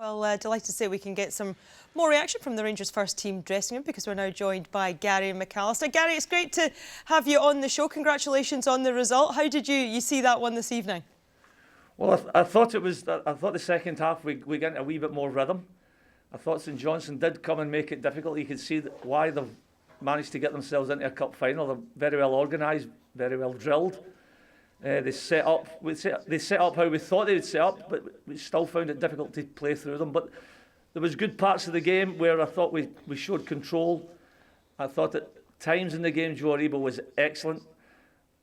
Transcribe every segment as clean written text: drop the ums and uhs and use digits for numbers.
Well, delighted to say we can get some more reaction from the Rangers first team dressing room because we're now joined by Gary and McAllister. Gary, it's great to have you on the show. Congratulations on the result. How did you see that one this evening? Well, I thought the second half we got a wee bit more rhythm. I thought St Johnstone did come and make it difficult. You could see why they've managed to get themselves into a cup final. They're very well organised, very well drilled. They set up how we thought they would set up, but we still found it difficult to play through them. But there was good parts of the game where I thought we showed control. I thought at times in the game Joe Aribo was excellent,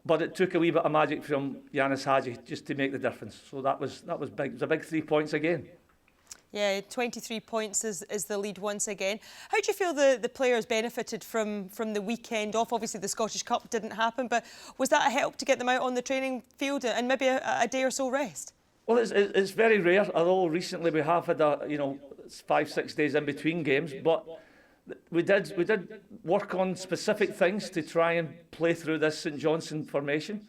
but it took a wee bit of magic from Yanis Hadji just to make the difference. So that was big. It was a big 3 points again. Yeah, 23 points is the lead once again. How do you feel the players benefited from the weekend off? Obviously, the Scottish Cup didn't happen, but was that a help to get them out on the training field and maybe a day or so rest? Well, it's very rare, although recently we have had 5-6 days in between games, but we did work on specific things to try and play through this St Johnstone formation.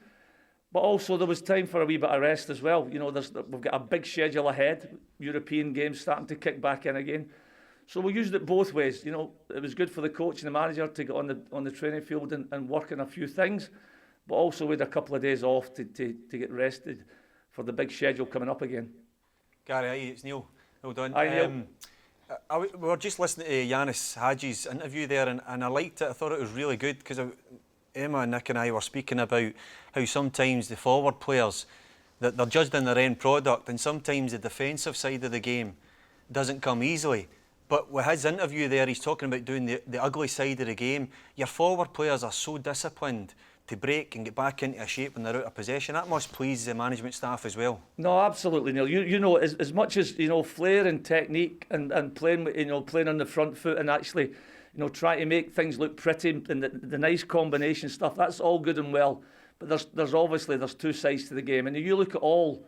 But also there was time for a wee bit of rest as well. You know, we've got a big schedule ahead. European games starting to kick back in again. So we used it both ways. You know, it was good for the coach and the manager to get on the training field and work on a few things. But also we had a couple of days off to get rested for the big schedule coming up again. Gary, hi, it's Neil. Well done. Hi, Neil. We were just listening to Yanis Hadji's interview there, and I liked it. I thought it was really good because Emma, Nick and I were speaking about how sometimes the forward players, that they're judged on their end product, and sometimes the defensive side of the game doesn't come easily. But with his interview there, he's talking about doing the ugly side of the game. Your forward players are so disciplined to break and get back into a shape when they're out of possession. That must please the management staff as well. No, absolutely, Neil. You know, as much as flair and technique and playing on the front foot and actually trying to make things look pretty and the nice combination stuff, that's all good and well. But there's obviously two sides to the game. And if you look at all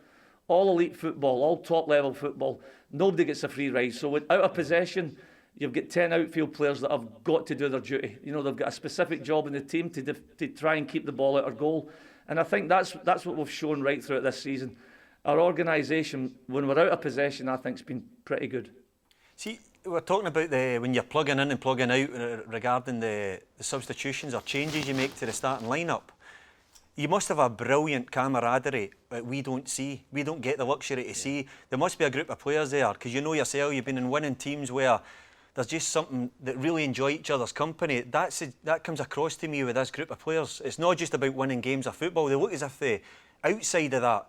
elite football, all top level football, nobody gets a free ride. So out of possession, you've got 10 outfield players that have got to do their duty. You know, they've got a specific job in the team to try and keep the ball out of goal. And I think that's what we've shown right throughout this season. Our organisation, when we're out of possession, I think has been pretty good. See, we're talking about when you're plugging in and plugging out regarding the substitutions or changes you make to the starting lineup. You must have a brilliant camaraderie that we don't see. We don't get the luxury to see. There must be a group of players there, because you know yourself, you've been in winning teams where there's just something that really enjoy each other's company. That comes across to me with this group of players. It's not just about winning games of football. They look as if outside of that,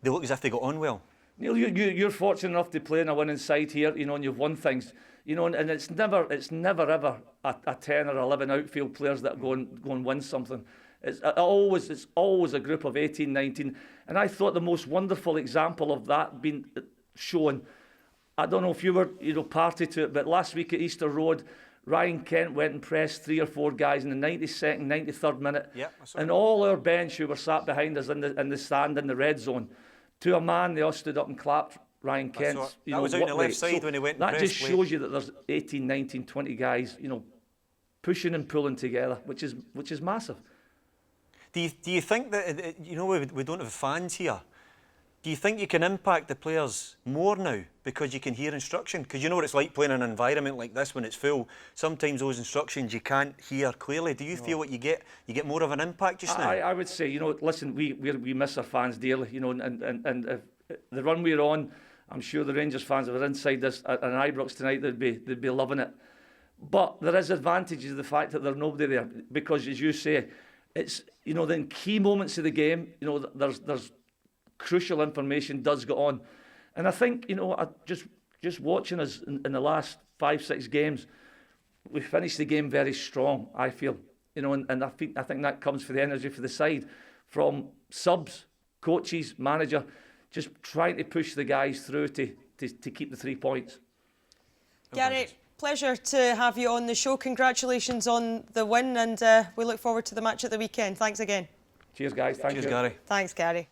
they look as if they got on well. Neil, you're fortunate enough to play in a winning side here, and you've won things, and it's never ever a 10 or 11 outfield players that go and win something. It's always a group of 18, 19, and I thought the most wonderful example of that being shown. I don't know if you were party to it, but last week at Easter Road, Ryan Kent went and pressed 3 or 4 guys in the 92nd, 93rd minute, and all our bench who were sat behind us in the stand in the red zone, to a man, they all stood up and clapped Ryan Kent. That was out on the left side when he went and pressed. That just shows you that there's 18, 19, 20 guys, pushing and pulling together, which is massive. Do you think that, we don't have fans here, do you think you can impact the players more now because you can hear instruction? Because you know what it's like playing in an environment like this when it's full. Sometimes those instructions you can't hear clearly. Do you feel what you get more of an impact just now? I would say, listen, we miss our fans dearly, and if the run we're on, I'm sure the Rangers fans, if they're inside this at Ibrox tonight, they'd be loving it. But there is advantages of the fact that there's nobody there, because as you say, it's in key moments of the game, there's crucial information does go on, and I think just watching us in the last 5-6 games, we finished the game very strong. I feel, and I think that comes for the energy for the side, from subs, coaches, manager, just trying to push the guys through to keep the 3 points. Gary, pleasure to have you on the show. Congratulations on the win, and we look forward to the match at the weekend. Thanks again. Cheers, guys. Thank you. Cheers, Gary. Thanks, Gary.